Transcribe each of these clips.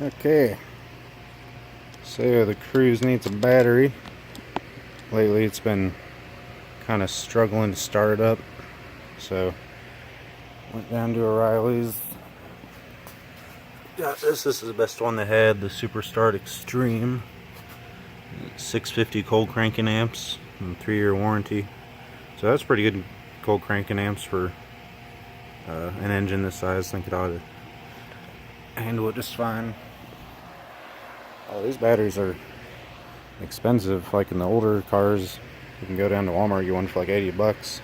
Okay, so the cruze needs a battery. Lately it's been kind of struggling to start up, so went down to O'Reilly's. Got this is the best one they had, the Super Start Extreme. 650 cold cranking amps and 3-year warranty. So that's pretty good cold cranking amps for an engine this size. I think it ought to handle it just fine. Oh, these batteries are expensive. Like in the older cars, you can go down to Walmart, get one for like 80 bucks.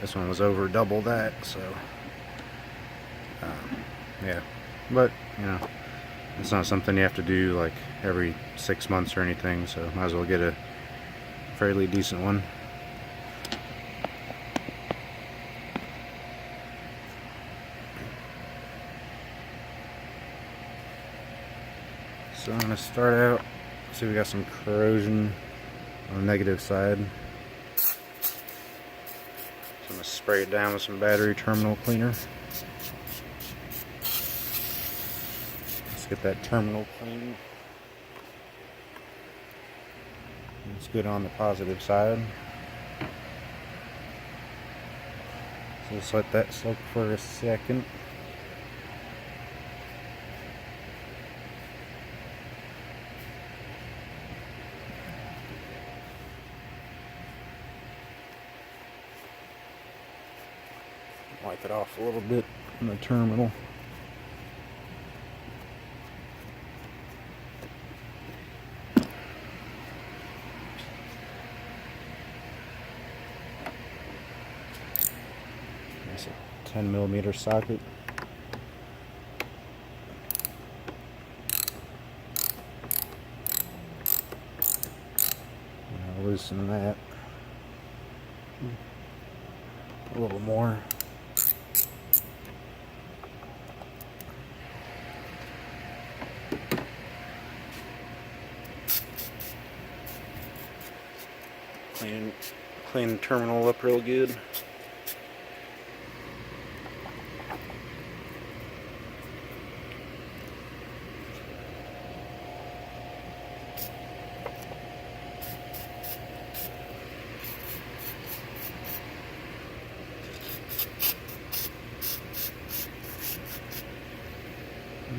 This one was over double that, so yeah. But, you know, it's not something you have to do like every 6 months or anything, so might as well get a fairly decent one. So I'm going to start out, see we got some corrosion on the negative side. So I'm going to spray it down with some battery terminal cleaner. Let's get that terminal clean. It's good on the positive side. So just let that soak for a second. Wipe it off a little bit on the terminal. That's a 10mm socket. I'll loosen that a little more. Clean the terminal up real good.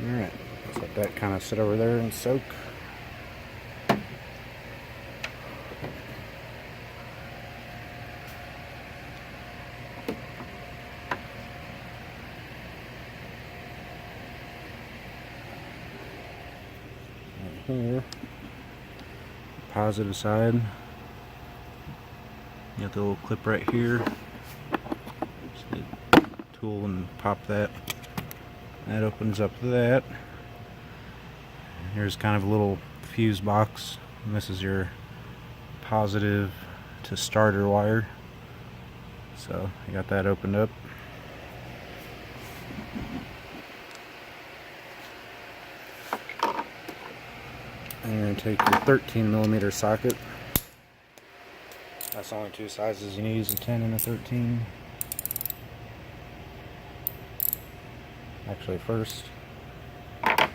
Alright, let's let that kind of sit over there and soak. Here, positive side, you got the little clip right here. Just get a tool and pop that. That opens up that. Here's kind of a little fuse box, and this is your positive to starter wire. So you got that opened up. And you're going to take your 13mm socket. That's only two sizes you need, is a 10 and a 13. Actually, first, I'll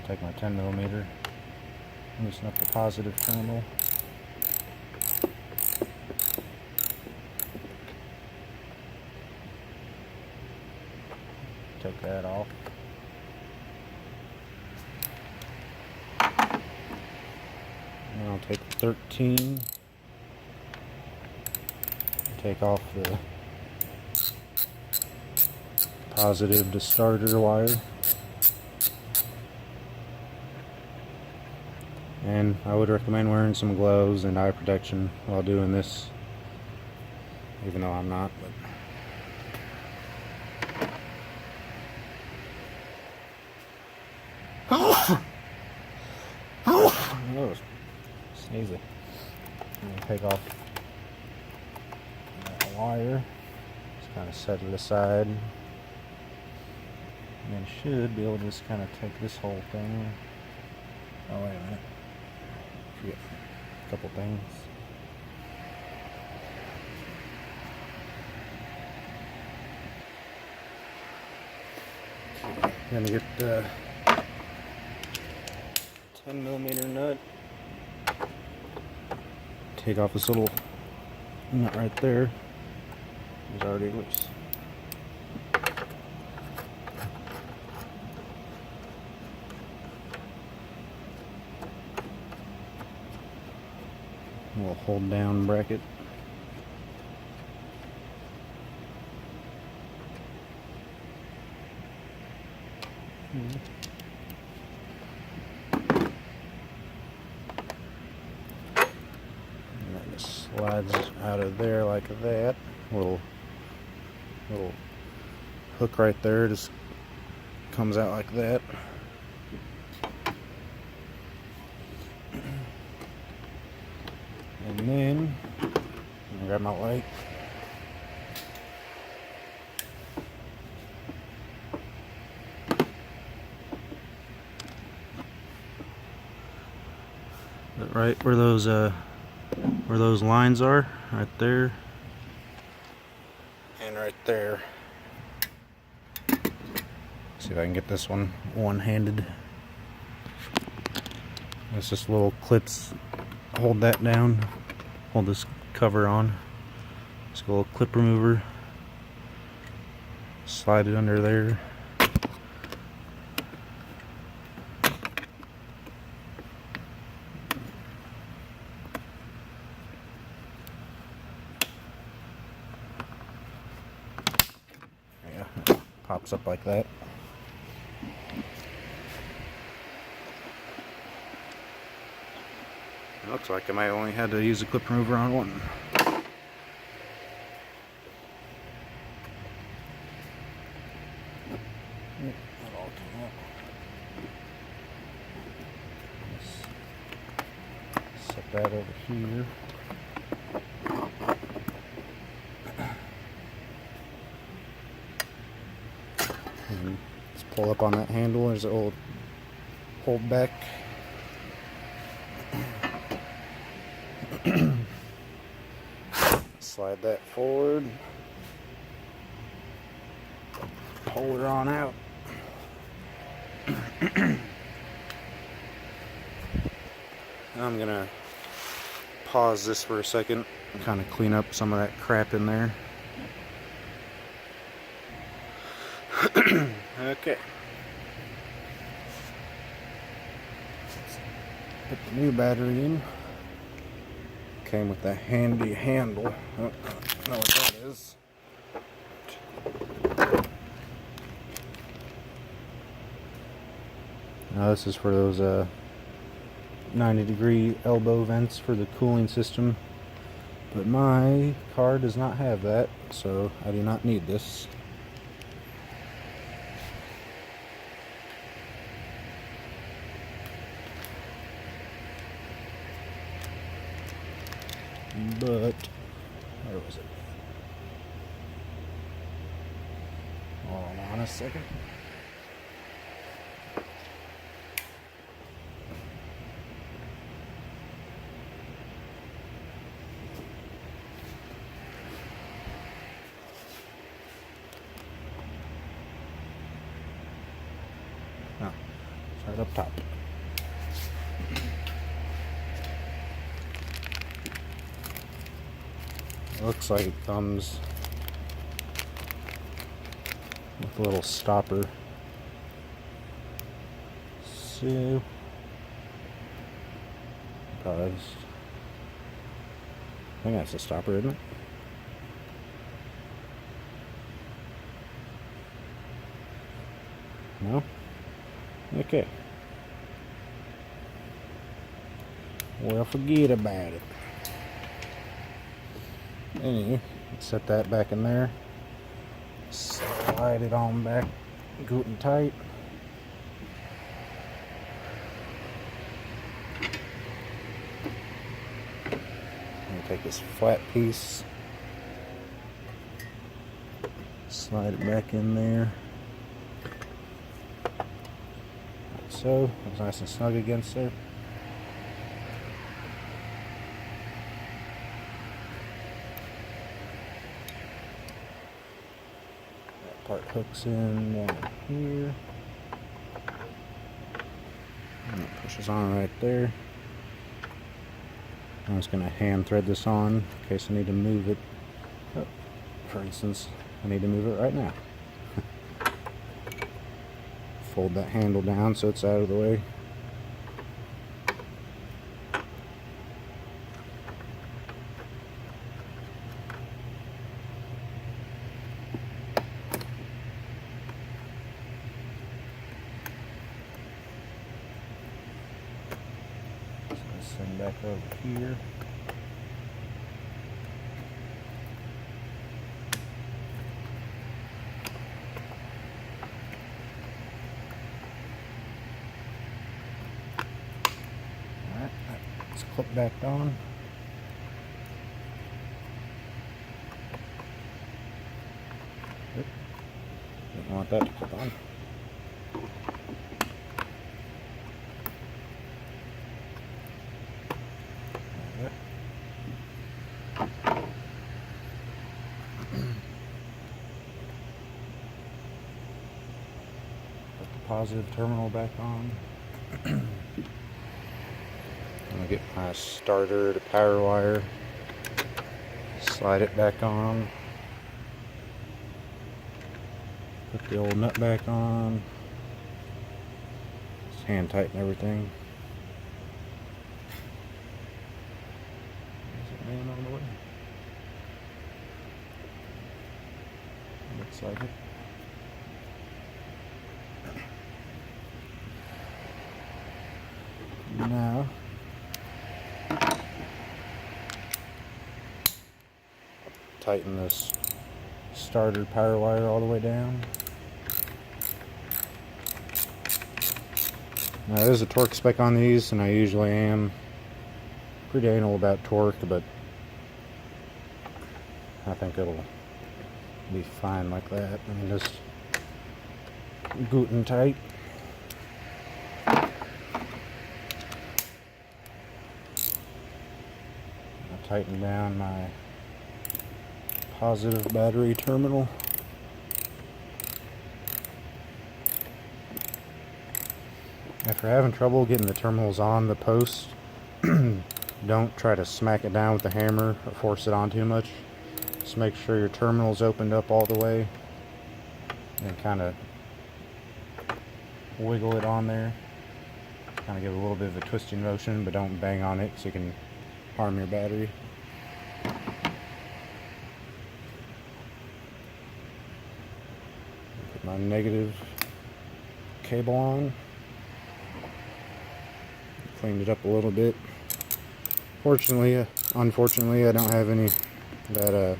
take my 10mm, loosen up the positive terminal. Take that off. And I'll take the 13, take off the positive to starter wire. And I would recommend wearing some gloves and eye protection while doing this, even though I'm not. But oh, sneezy. I'm gonna take off that wire. Just kind of set it aside. And then should be able to just kind of take this whole thing. Oh, wait a minute. Forget a couple things. Gonna get the 10mm nut. Take off this little nut right there. It's already loose. A little hold down bracket. And that just slides out of there like that. Little hook right there just comes out like that. And then I'm gonna grab my light. Right where those lines are, right there and right there. See if I can get this one-handed. It's just little clips. Hold that down. Hold this cover on. Just a little clip remover. Slide it under there. Yeah, pops up like that. It looks like I might only had to use a clip remover on one. That all came up. Let's set that over here. And let's pull up on that handle. There's an old hold back. Slide that forward. Pull her on out. I'm gonna pause this for a second and kind of clean up some of that crap in there. Okay. Put the new battery in. Came with a handy handle. I don't know what that is. Now this is for those 90-degree elbow vents for the cooling system. But my car does not have that, so I do not need this. But where was it? Hold on a second. Oh, it's right up top. Looks like it comes with a little stopper. So, I think that's a stopper, isn't it? No? Okay. Well, forget about it. Anyway, set that back in there. Slide it on back good and tight. And take this flat piece, slide it back in there. Like so. It's nice and snug against there. Part hooks in down here. And it pushes on right there. I'm just going to hand thread this on in case I need to move it. Oh, for instance, I need to move it right now. Fold that handle down so it's out of the way. Send back over here. Alright, let's clip back on. Oop. Didn't want that to clip on. Positive terminal back on. I'm gonna get my starter to power wire, slide it back on, put the old nut back on, just hand tighten everything. Is it man on the way? Looks like it. Now, tighten this starter power wire all the way down. Now there's a torque spec on these, and I usually am pretty anal about torque, but I think it'll be fine like that. And just guten tight. Tighten down my positive battery terminal. If you're having trouble getting the terminals on the post, don't try to smack it down with the hammer or force it on too much. Just make sure your terminal's opened up all the way and kind of wiggle it on there. Kind of give it a little bit of a twisting motion, but don't bang on it so you can harm your battery. Put my negative cable on. Cleaned it up a little bit. Unfortunately, I don't have any of that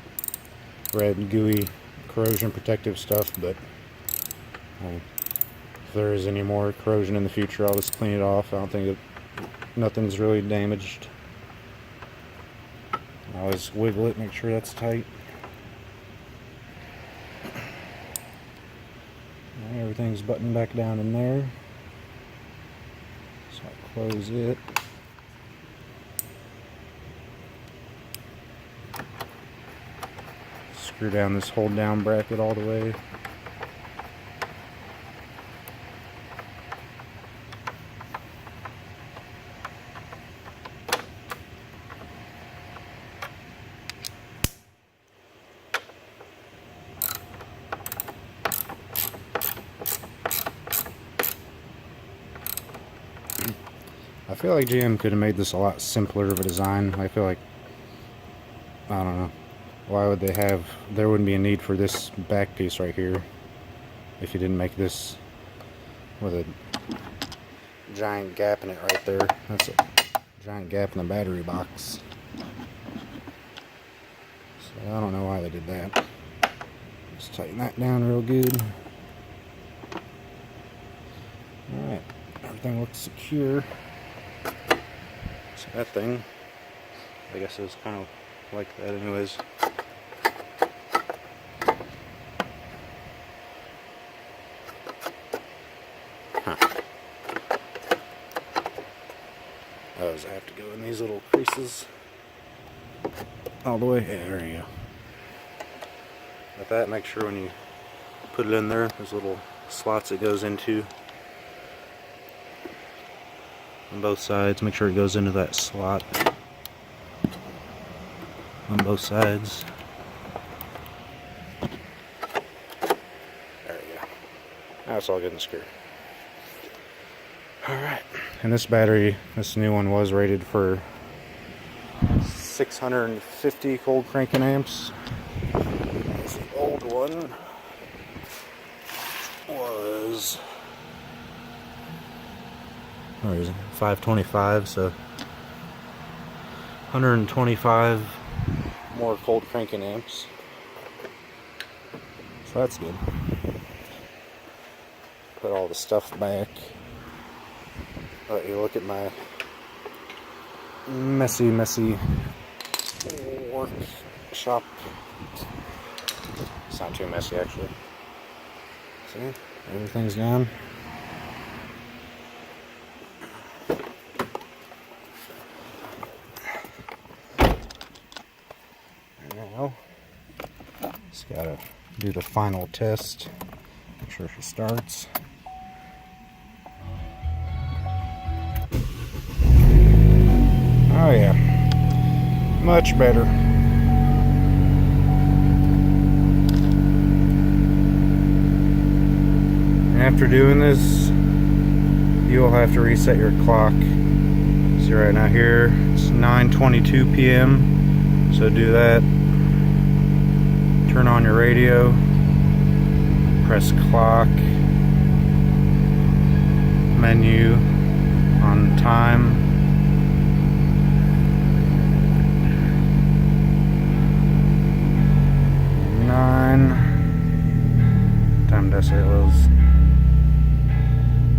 red gooey corrosion protective stuff, but if there is any more corrosion in the future, I'll just clean it off. I don't think nothing's really damaged. I always wiggle it, make sure that's tight. Everything's buttoned back down in there. So I'll close it. Screw down this hold down bracket all the way. I feel like GM could have made this a lot simpler of a design. I feel like, I don't know, why would they have, there wouldn't be a need for this back piece right here if you didn't make this with a giant gap in it right there. That's a giant gap in the battery box. So I don't know why they did that. Just tighten that down real good. Alright, everything looks secure. So that thing, I guess it was kind of like that anyways. Huh. Those have to go in these little creases all the way. Yeah, there you go. With that, make sure when you put it in there. There's little slots it goes into on both sides. Make sure it goes into that slot on both sides. There you go. Now it's all good and secure. Alright, and this battery, this new one, was rated for 650 cold cranking amps. The old one was, where is it, 525, so 125 more cold cranking amps. So that's good. Put all the stuff back. Let you look at my messy workshop. It's not too messy, actually. See, everything's gone. Now, just gotta do the final test. Make sure she starts. Oh yeah, much better. After doing this, you'll have to reset your clock. See right now here, it's 9:22 p.m. So do that. Turn on your radio. Press clock. Menu on time. Time did I say it was?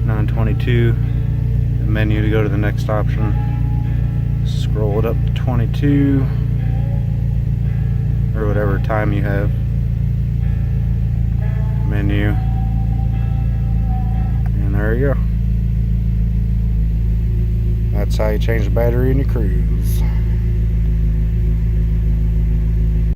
9:22. The menu to go to the next option. Scroll it up to 22 or whatever time you have. Menu, and there you go. That's how you change the battery in your cruze.